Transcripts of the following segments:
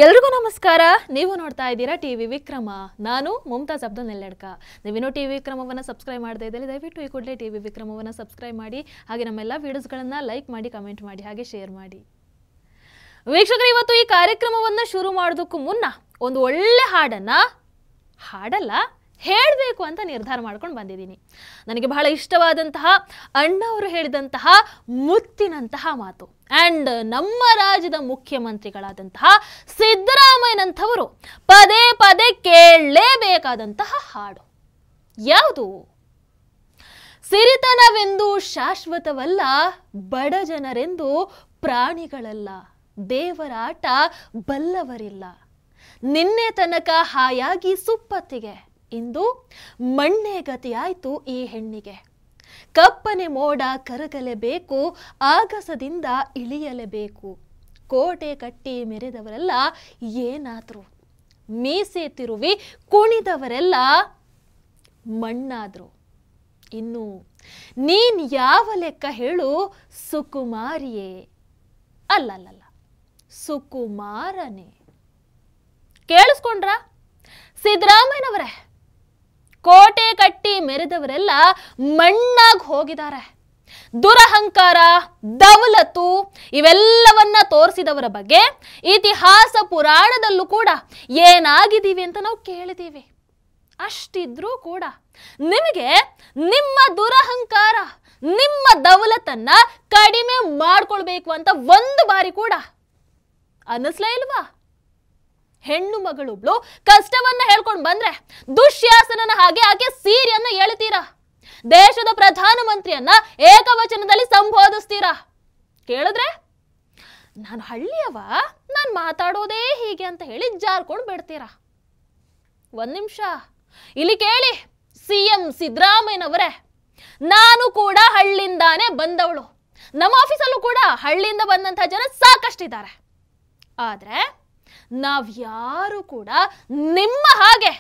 ಎಲ್ರಿಗೂ ನಮಸ್ಕಾರ. ನೀವು ನೋಡ್ತಾ ಇದ್ದೀರಾ ಟಿವಿ ವಿಕ್ರಮ. ನಾನು ಮುಮ್ತಾಜ್ ಅಬ್ದುಲ್ ನೆಲ್ಲಡ್ಕ. ನೀವಿನ್ನೂ ಟಿವಿ ವಿಕ್ರಮವನ್ನು ಸಬ್ಸ್ಕ್ರೈಬ್ ಮಾಡದೇ ಇದ್ದರೆ ದಯವಿಟ್ಟು ಈ ಕೂಡಲೇ ಟಿವಿ ವಿಕ್ರಮವನ್ನು ಸಬ್ಸ್ಕ್ರೈಬ್ ಮಾಡಿ, ಹಾಗೆ ನಮ್ಮೆಲ್ಲ ವಿಡಿಯೋಸ್ಗಳನ್ನು ಲೈಕ್ ಮಾಡಿ, ಕಮೆಂಟ್ ಮಾಡಿ, ಹಾಗೆ ಶೇರ್ ಮಾಡಿ. ವೀಕ್ಷಕರು, ಇವತ್ತು ಈ ಕಾರ್ಯಕ್ರಮವನ್ನು ಶುರು ಮಾಡೋದಕ್ಕೂ ಮುನ್ನ ಒಂದು ಒಳ್ಳೆ ಹಾಡಲ್ಲ ಹೇಳಬೇಕು ಅಂತ ನಿರ್ಧಾರ ಮಾಡ್ಕೊಂಡು ಬಂದಿದ್ದೀನಿ. ನನಗೆ ಬಹಳ ಇಷ್ಟವಾದಂತಹ ಅಣ್ಣವರು ಹೇಳಿದಂತಹ ಮುತ್ತಿನಂತಹ ಮಾತು ಆ್ಯಂಡ್ ನಮ್ಮ ರಾಜ್ಯದ ಮುಖ್ಯಮಂತ್ರಿಗಳಾದಂತಹ ಸಿದ್ದರಾಮಯ್ಯನಂಥವರು ಪದೇ ಪದೇ ಕೇಳಲೇಬೇಕಾದಂತಹ ಹಾಡು ಯಾವುದು? ಸಿರಿತನವೆಂದು ಶಾಶ್ವತವಲ್ಲ, ಬಡ ಜನರೆಂದು ಪ್ರಾಣಿಗಳಲ್ಲ, ದೇವರಾಟ ಬಲ್ಲವರಿಲ್ಲ, ನಿನ್ನೆ ತನಕ ಹಾಯಾಗಿ ಸುಪ್ಪತ್ತಿಗೆ, ಇಂದು ಮಣ್ಣೆ ಗತಿಯಾಯ್ತು ಈ ಹೆಣ್ಣಿಗೆ, ಕಪ್ಪನೆ ಮೋಡ ಕರಗಲೇಬೇಕು, ಆಗಸದಿಂದ ಇಳಿಯಲೇಬೇಕು, ಕೋಟೆ ಕಟ್ಟಿ ಮೆರೆದವರೆಲ್ಲ ಏನಾದ್ರು, ಮೀಸೆ ತಿರುವಿ ಕುಣಿದವರೆಲ್ಲ ಮಣ್ಣಾದ್ರು, ಇನ್ನು ನೀನ್ ಯಾವ ಲೆಕ್ಕ ಹೇಳು ಸುಕುಮಾರಿಯೇ? ಅಲ್ಲಲ್ಲ, ಸುಕುಮಾರನೇ. ಕೇಳಿಸ್ಕೊಂಡ್ರ? ಸಿದ್ದರಾಮಯ್ಯನವರೇ, ಕೋಟೆ ಕಟ್ಟಿ ಮೆರೆದವರೆಲ್ಲ ಮಣ್ಣಾಗಿ ಹೋಗಿದ್ದಾರೆ. ದುರಹಂಕಾರ, ದವಲತ್ತು ಇವೆಲ್ಲವನ್ನ ತೋರಿಸಿದವರ ಬಗ್ಗೆ ಇತಿಹಾಸ ಪುರಾಣದಲ್ಲೂ ಕೂಡ ಏನಾಗಿದ್ದೀವಿ ಅಂತ ನಾವು ಕೇಳಿದ್ದೀವಿ. ಅಷ್ಟಿದ್ರೂ ಕೂಡ ನಿಮಗೆ ನಿಮ್ಮ ದುರಹಂಕಾರ, ನಿಮ್ಮ ದವಲತ್ತನ್ನ ಕಡಿಮೆ ಮಾಡ್ಕೊಳ್ಬೇಕು ಅಂತ ಒಂದು ಬಾರಿ ಕೂಡ ಅನ್ನಿಸ್ಲೇ ಇಲ್ವಾ? ಹೆಣ್ಣು ಮಗಳೊಬ್ಳು ಕಷ್ಟವನ್ನ ಹೇಳ್ಕೊಂಡು ಬಂದ್ರೆ ದುಶ್ಯಾಸನನ ಹಾಗೆ ಆಕೆ ಸೀರೆಯನ್ನ ಎಳಿತೀರಾ, ದೇಶದ ಪ್ರಧಾನಮಂತ್ರಿಯನ್ನ ಏಕವಚನದಲ್ಲಿ ಸಂಬೋಧಿಸ್ತೀರಾ. ಕೇಳಿದ್ರೆ ನಾನು ಹಳ್ಳಿಯವ, ನಾನು ಮಾತಾಡೋದೇ ಹೀಗೆ ಅಂತ ಹೇಳಿ ಜಾರ್ಕೊಂಡು ಬಿಡ್ತೀರಾ. ಒಂದ್ ನಿಮಿಷ ಇಲ್ಲಿ ಕೇಳಿ, ಸಿಎಂ ಸಿದ್ದರಾಮಯ್ಯನವರೇ, ನಾನು ಕೂಡ ಹಳ್ಳಿಯಿಂದಾನೇ ಬಂದವಳು. ನಮ್ಮ ಆಫೀಸಲ್ಲೂ ಕೂಡ ಹಳ್ಳಿಯಿಂದ ಬಂದಂತಹ ಜನ ಸಾಕಷ್ಟಿದ್ದಾರೆ. ಆದ್ರೆ ನಾವ್ಯಾರು ಕೂಡ ನಿಮ್ಮ ಹಾಗೆ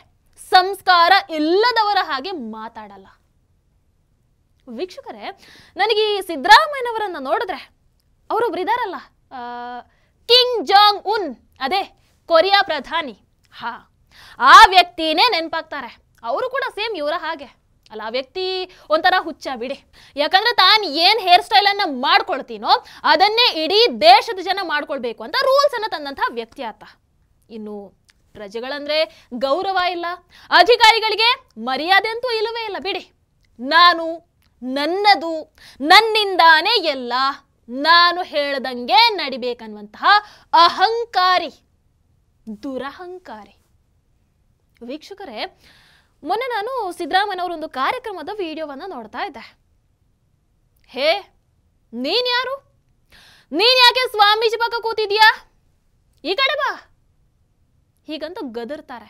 ಸಂಸ್ಕಾರ ಇಲ್ಲದವರ ಹಾಗೆ ಮಾತಾಡಲ್ಲ. ವೀಕ್ಷಕರೇ, ನನಗೆ ಈ ಸಿದ್ದರಾಮಯ್ಯನವರನ್ನ ನೋಡಿದ್ರೆ ಅವರೊಬ್ರು ಇದಾರಲ್ಲ, ಕಿಂಗ್ ಜಾಂಗ್ ಉನ್, ಅದೇ ಕೊರಿಯಾ ಪ್ರಧಾನಿ, ಆ ವ್ಯಕ್ತಿನೇ ನೆನಪಾಗ್ತಾರೆ. ಅವರು ಕೂಡ ಸೇಮ್ ಇವರ ಹಾಗೆ ಅಲ್ಲ. ಆ ವ್ಯಕ್ತಿ ಒಂಥರ ಹುಚ್ಚ ಬಿಡಿ. ಯಾಕಂದ್ರೆ ತಾನು ಏನ್ ಹೇರ್ ಸ್ಟೈಲ್ ಅನ್ನ ಮಾಡ್ಕೊಳ್ತೀನೋ ಅದನ್ನೇ ಇಡೀ ದೇಶದ ಜನ ಮಾಡ್ಕೊಳ್ಬೇಕು ಅಂತ ರೂಲ್ಸ್ ಅನ್ನ ತಂದಂತಹ ವ್ಯಕ್ತಿ ಆತ. ಇನ್ನು ಪ್ರಜೆಗಳಂದ್ರೆ ಗೌರವ ಇಲ್ಲ, ಅಧಿಕಾರಿಗಳಿಗೆ ಮರ್ಯಾದೆ ಅಂತೂ ಇಲ್ಲವೇ ಇಲ್ಲ ಬಿಡಿ. ನಾನು, ನನ್ನದು, ನನ್ನಿಂದಾನೇ ಎಲ್ಲ, ನಾನು ಹೇಳ್ದಂಗೆ ನಡಿಬೇಕನ್ನುವಂತಹ ಅಹಂಕಾರಿ, ದುರಹಂಕಾರಿ. ವೀಕ್ಷಕರೇ, ಮೊನ್ನೆ ನಾನು ಸಿದ್ದರಾಮಯ್ಯನವರ ಒಂದು ಕಾರ್ಯಕ್ರಮದ ವಿಡಿಯೋವನ್ನ ನೋಡ್ತಾ ಇದ್ದೆ. ಹೇ, ನೀನ್ ಯಾರು? ನೀನ್ ಯಾಕೆ ಸ್ವಾಮೀಜಿ ಪಕ್ಕ ಕೂತಿದ್ಯಾ? ಈ ಕಡೆ ಬಾ, ಹೀಗಂತ ಗದರ್ತಾರೆ.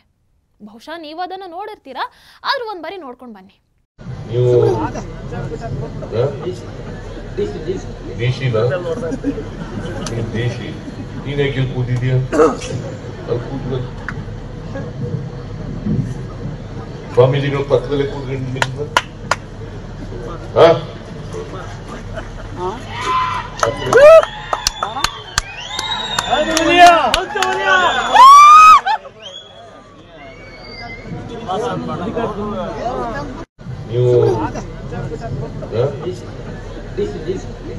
ಬಹುಶಃ ನೀವು ಅದನ್ನ ನೋಡಿರ್ತೀರಾ, ಆದ್ರೂ ಒಂದ್ ಬಾರಿ ನೋಡ್ಕೊಂಡು ಬನ್ನಿ. ಸ್ವಾಮೀಜಿಗಳು ಪಕ್ಕದಲ್ಲೇ ಕೂತ್ಕೊಂಡು ನೀವು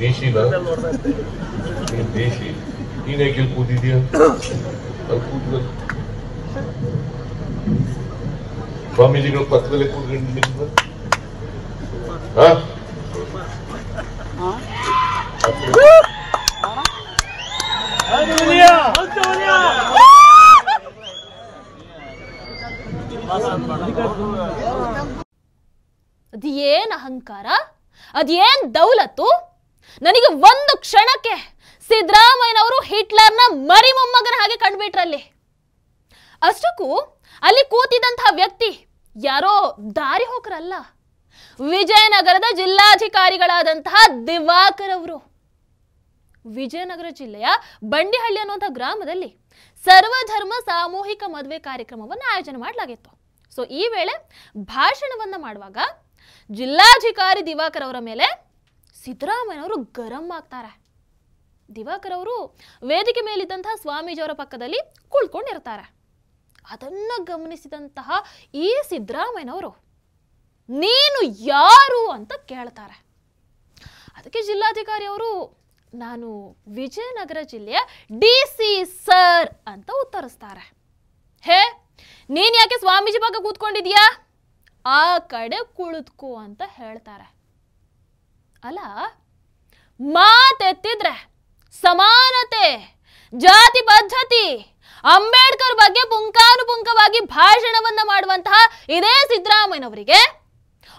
ದೇಶಿನ ದೇಶಿ, ನೀನ್ ಯಾಕೆ ಕೂತಿದ್ಯಾ? ಅಲ್ಲಿ ಕೂತ್ಕೊಂಡು ಸ್ವಾಮೀಜಿಗಳು ಪಕ್ಕದಲ್ಲೇ ಕೂತ್ಕೊಂಡು ಅದೇನ್ ಅಹಂಕಾರ, ಅದೇನ್ ದೌಲತ್ತು? ನನಗೆ ಒಂದು ಕ್ಷಣಕ್ಕೆ ಸಿದ್ದರಾಮಯ್ಯನವರು ಹಿಟ್ಲರ್ನ ಮರಿ ಮೊಮ್ಮಗನ ಹಾಗೆ ಕಂಡುಬಿಟ್ರಲ್ಲಿ. ಅಷ್ಟಕ್ಕೂ ಅಲ್ಲಿ ಕೂತಿದ್ದಂತಹ ವ್ಯಕ್ತಿ ಯಾರೋ ದಾರಿ ಹೋಕರಲ್ಲ, ವಿಜಯನಗರದ ಜಿಲ್ಲಾಧಿಕಾರಿಗಳಾದಂತಹ ದಿವಾಕರ್ ಅವರು. ವಿಜಯನಗರ ಜಿಲ್ಲೆಯ ಬಂಡಿಹಳ್ಳಿ ಅನ್ನುವಂಥ ಗ್ರಾಮದಲ್ಲಿ ಸರ್ವಧರ್ಮ ಸಾಮೂಹಿಕ ಮದುವೆ ಕಾರ್ಯಕ್ರಮವನ್ನು ಆಯೋಜನೆ ಮಾಡಲಾಗಿತ್ತು. ಸೊ ಈ ವೇಳೆ ಭಾಷಣವನ್ನ ಮಾಡುವಾಗ ಜಿಲ್ಲಾಧಿಕಾರಿ ದಿವಾಕರ್ ಅವರ ಮೇಲೆ ಸಿದ್ದರಾಮಯ್ಯನವರು ಗರಂ ಆಗ್ತಾರೆ. ದಿವಾಕರ್ ಅವರು ವೇದಿಕೆ ಮೇಲಿದ್ದಂತಹ ಸ್ವಾಮೀಜಿಯವರ ಪಕ್ಕದಲ್ಲಿ ಕುಳ್ಕೊಂಡಿರ್ತಾರೆ. ಅದನ್ನು ಗಮನಿಸಿದಂತಹ ಈ ಸಿದ್ದರಾಮಯ್ಯನವರು ನೀನು ಯಾರು ಅಂತ ಕೇಳ್ತಾರೆ. ಅದಕ್ಕೆ ಜಿಲ್ಲಾಧಿಕಾರಿ ಅವರು ನಾನು ವಿಜಯನಗರ ಜಿಲ್ಲೆಯ DC ಸರ್ ಅಂತ ಉತ್ತರಿಸ್ತಾರೆ. ಹೇ, ನೀನ್ ಯಾಕೆ ಸ್ವಾಮೀಜಿ ಪಕ್ಕ ಕೂತ್ಕೊಂಡಿದ್ಯಾ, ಆ ಕಡೆ ಕುಳಿತುಕೋ ಅಂತ ಹೇಳ್ತಾರೆ. ಅಲ್ಲ, ಮಾತೆತ್ತಿದ್ರೆ ಸಮಾನತೆ, ಜಾತಿ ಪದ್ಧತಿ, ಅಂಬೇಡ್ಕರ್ ಬಗ್ಗೆ ಪುಂಖಾನುಪುಂಖವಾಗಿ ಭಾಷಣವನ್ನ ಮಾಡುವಂತಹ ಇದೇ ಸಿದ್ದರಾಮಯ್ಯನವರಿಗೆ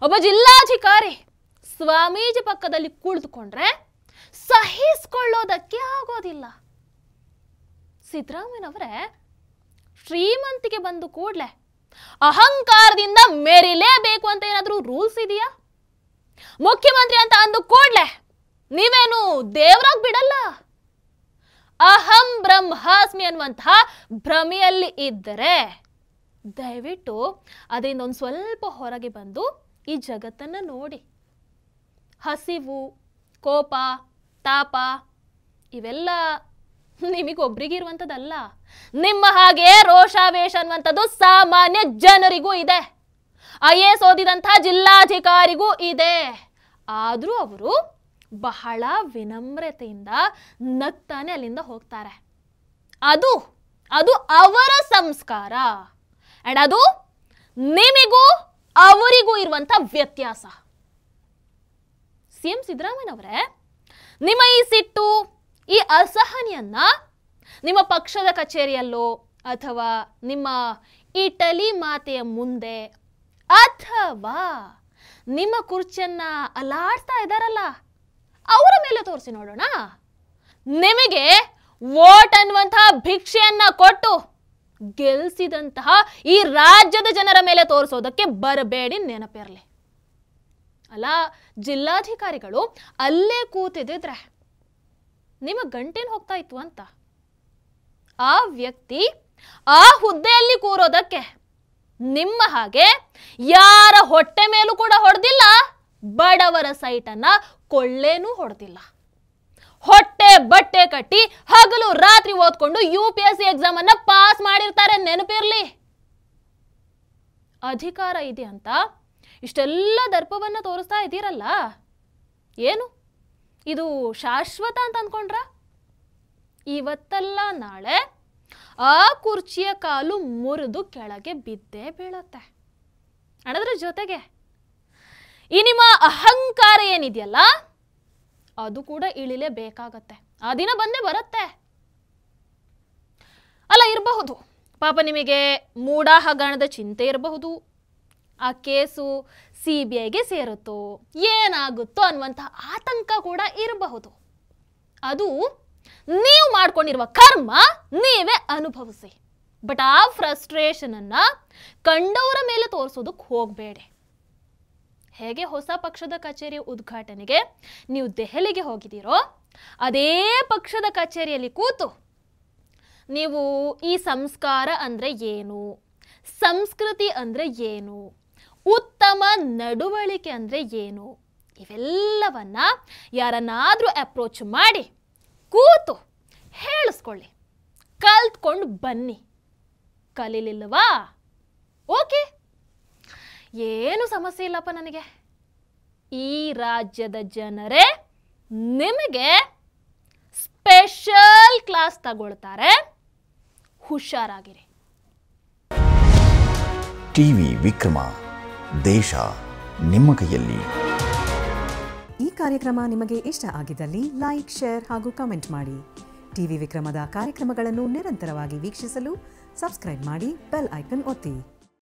ಒಬ್ಬ ಜಿಲ್ಲಾಧಿಕಾರಿ ಸ್ವಾಮೀಜಿ ಪಕ್ಕದಲ್ಲಿ ಕುಳಿತುಕೊಂಡ್ರೆ ಸಹಿಸಿಕೊಳ್ಳೋದಕ್ಕೆ ಆಗೋದಿಲ್ಲ. ಸಿದ್ದರಾಮಯ್ಯನವರೇ ಶ್ರೀಮಂತಿಗೆ ಬಂದು ಕೂಡಲೇ ಅಹಂಕಾರದಿಂದ ಮೆರಿಲೇಬೇಕು ಅಂತ ಏನಾದರೂ ರೂಲ್ಸ್ ಇದೆಯಾ? ಮುಖ್ಯಮಂತ್ರಿ ಅಂತ ಅಂದು ಕೂಡಲೇ ನೀವೇನು ದೇವರಾಗ್ ಬಿಡಲ್ಲ. ಅಹಂ ಬ್ರಹ್ಮಾಸ್ಮಿ ಅನ್ನುವಂತಹ ಭ್ರಮೆಯಲ್ಲಿ ಇದ್ದರೆ ದಯವಿಟ್ಟು ಅದರಿಂದ ಒಂದು ಸ್ವಲ್ಪ ಹೊರಗೆ ಬಂದು ಈ ಜಗತ್ತನ್ನ ನೋಡಿ. ಹಸಿವು, ಕೋಪ, ತಾಪ ಇವೆಲ್ಲ ನಿಮಗೊಬ್ರಿಗಿರುವಂಥದ್ದಲ್ಲ. ನಿಮ್ಮ ಹಾಗೆ ರೋಷಾವೇಶ ಅನ್ನುವಂಥದ್ದು ಸಾಮಾನ್ಯ ಜನರಿಗೂ ಇದೆ, IAS ಓದಿದಂತಹ ಜಿಲ್ಲಾಧಿಕಾರಿಗೂ ಇದೆ. ಆದರೂ ಅವರು ಬಹಳ ವಿನಮ್ರತೆಯಿಂದ ನಗ್ತಾನೆ ಅಲ್ಲಿಂದ ಹೋಗ್ತಾರೆ. ಅದು ಅವರ ಸಂಸ್ಕಾರ. ಅಂಡ್ ಅದು ನಿಮಗೂ ಅವರಿಗೂ ಇರುವಂಥ ವ್ಯತ್ಯಾಸ. CM ಸಿದ್ದರಾಮಯ್ಯನವರೇ, ನಿಮ್ಮ ಈ ಸಿಟ್ಟು, ಈ ಅಸಹನೆಯನ್ನ ನಿಮ್ಮ ಪಕ್ಷದ ಕಚೇರಿಯಲ್ಲೋ ಅಥವಾ ನಿಮ್ಮ ಇಟಲಿ ಮಾತೆಯ ಮುಂದೆ ಅಥವಾ ನಿಮ್ಮ ಕುರ್ಚಿಯನ್ನ ಅಲ್ಲಾಡ್ತಾ ಇದ್ದಾರಲ್ಲ ಅವರ ಮೇಲೆ ತೋರಿಸಿ ನೋಡೋಣ. ನಿಮಗೆ ವೋಟ್ ಅನ್ನುವಂತಹ ಭಿಕ್ಷೆಯನ್ನ ಕೊಟ್ಟು ಗೆಲ್ಲಿಸಿದಂತಹ ಈ ರಾಜ್ಯದ ಜನರ ಮೇಲೆ ತೋರಿಸೋದಕ್ಕೆ ಬರಬೇಡಿ, ನೆನಪಿರಲಿ. ಅಲ್ಲ, ಜಿಲ್ಲಾಧಿಕಾರಿಗಳು ಅಲ್ಲೇ ಕೂತಿದ್ರೆ ನಿಮ್ಮ ಗಂಟೇನು ಹೋಗ್ತಾ ಇತ್ತು ಅಂತ. ಆ ವ್ಯಕ್ತಿ ಆ ಹುದ್ದೆಯಲ್ಲಿ ಕೂರೋದಕ್ಕೆ ನಿಮ್ಮ ಹಾಗೆ ಯಾರ ಹೊಟ್ಟೆ ಮೇಲೂ ಕೂಡ ಹೊಡೆದಿಲ್ಲ, ಬಡವರ ಸೈಟನ್ನ ಕೊಳ್ಳೇನೂ ಹೊಡೆದಿಲ್ಲ. ಹೊಟ್ಟೆ ಬಟ್ಟೆ ಕಟ್ಟಿ ಹಗಲು ರಾತ್ರಿ ಓದ್ಕೊಂಡು UPSC ಎಕ್ಸಾಮ್ ಅನ್ನ ಪಾಸ್ ಮಾಡಿರ್ತಾರೆ, ನೆನಪಿರ್ಲಿ. ಅಧಿಕಾರ ಇದೆ ಅಂತ ಇಷ್ಟೆಲ್ಲ ದರ್ಪವನ್ನ ತೋರಿಸ್ತಾ ಇದ್ದೀರಲ್ಲ, ಏನು ಇದು ಶಾಶ್ವತ ಅಂತ ಅಂದ್ಕೊಂಡ್ರ? ಇವತ್ತಲ್ಲ ನಾಳೆ ಆ ಕುರ್ಚಿಯ ಕಾಲು ಮುರಿದು ಕೆಳಗೆ ಬಿದ್ದೇ ಬೀಳುತ್ತೆ. ಅದರ ಜೊತೆಗೆ ಈ ನಿಮ್ಮ ಅಹಂಕಾರ ಏನಿದೆಯಲ್ಲ ಅದು ಕೂಡ ಇಳಿಲೇಬೇಕಾಗತ್ತೆ. ಆ ದಿನ ಬಂದೇ ಬರುತ್ತೆ. ಅಲ್ಲ, ಇರಬಹುದು ಪಾಪ ನಿಮಗೆ ಮೂಢ ಹಗರಣದ ಚಿಂತೆ ಇರಬಹುದು, ಆ ಕೇಸು CBIಗೆ ಸೇರುತ್ತೋ ಏನಾಗುತ್ತೋ ಅನ್ನುವಂಥ ಆತಂಕ ಕೂಡ ಇರಬಹುದು. ಅದು ನೀವು ಮಾಡ್ಕೊಂಡಿರುವ ಕರ್ಮ ನೀವೇ ಅನುಭವಿಸಿ. ಬಟ್ ಆ ಫ್ರಸ್ಟ್ರೇಷನ್ ಅನ್ನ ಕಂಡವರ ಮೇಲೆ ತೋರಿಸೋದಕ್ಕೆ ಹೋಗಬೇಡಿ. ಹೇಗೆ ಹೊಸ ಪಕ್ಷದ ಕಚೇರಿ ಉದ್ಘಾಟನೆಗೆ ನೀವು ದೆಹಲಿಗೆ ಹೋಗಿದ್ದೀರೋ ಅದೇ ಪಕ್ಷದ ಕಚೇರಿಯಲ್ಲಿ ಕೂತು ನೀವು ಈ ಸಂಸ್ಕಾರ ಅಂದ್ರೆ ಏನು, ಸಂಸ್ಕೃತಿ ಅಂದ್ರೆ ಏನು, ಉತ್ತಮ ನಡವಳಿಕೆ ಅಂದ್ರೆ ಏನು, ಇವೆಲ್ಲವನ್ನ ಯಾರನ್ನಾದ್ರೂ ಅಪ್ರೋಚ್ ಮಾಡಿ ಕೂತು ಹೇಳಿಸ್ಕೊಳ್ಳಿ, ಕಲ್ತ್ಕೊಂಡು ಬನ್ನಿ. ಕಲೀಲಿಲ್ಲವಾ? ಓಕೆ, ಏನು ಸಮಸ್ಯೆ ಇಲ್ಲಪ್ಪ ನನಗೆ. ಈ ರಾಜ್ಯದ ಜನರೇ ನಿಮಗೆ ಸ್ಪೆಷಲ್ ಕ್ಲಾಸ್ ತಗೊಳ್ತಾರೆ, ಹುಷಾರಾಗಿರಿ. ಟಿವಿ ವಿಕ್ರಮ, ದೇಶ ನಿಮ್ಮ ಕೈಯಲ್ಲಿ. ಈ ಕಾರ್ಯಕ್ರಮ ನಿಮಗೆ ಇಷ್ಟ ಆಗಿದ್ದಲ್ಲಿ ಲೈಕ್, ಶೇರ್ ಹಾಗೂ ಕಮೆಂಟ್ ಮಾಡಿ. ಟಿವಿ ವಿಕ್ರಮದ ಕಾರ್ಯಕ್ರಮಗಳನ್ನು ನಿರಂತರವಾಗಿ ವೀಕ್ಷಿಸಲು ಸಬ್ಸ್ಕ್ರೈಬ್ ಮಾಡಿ, ಬೆಲ್ ಐಕನ್ ಒತ್ತಿ.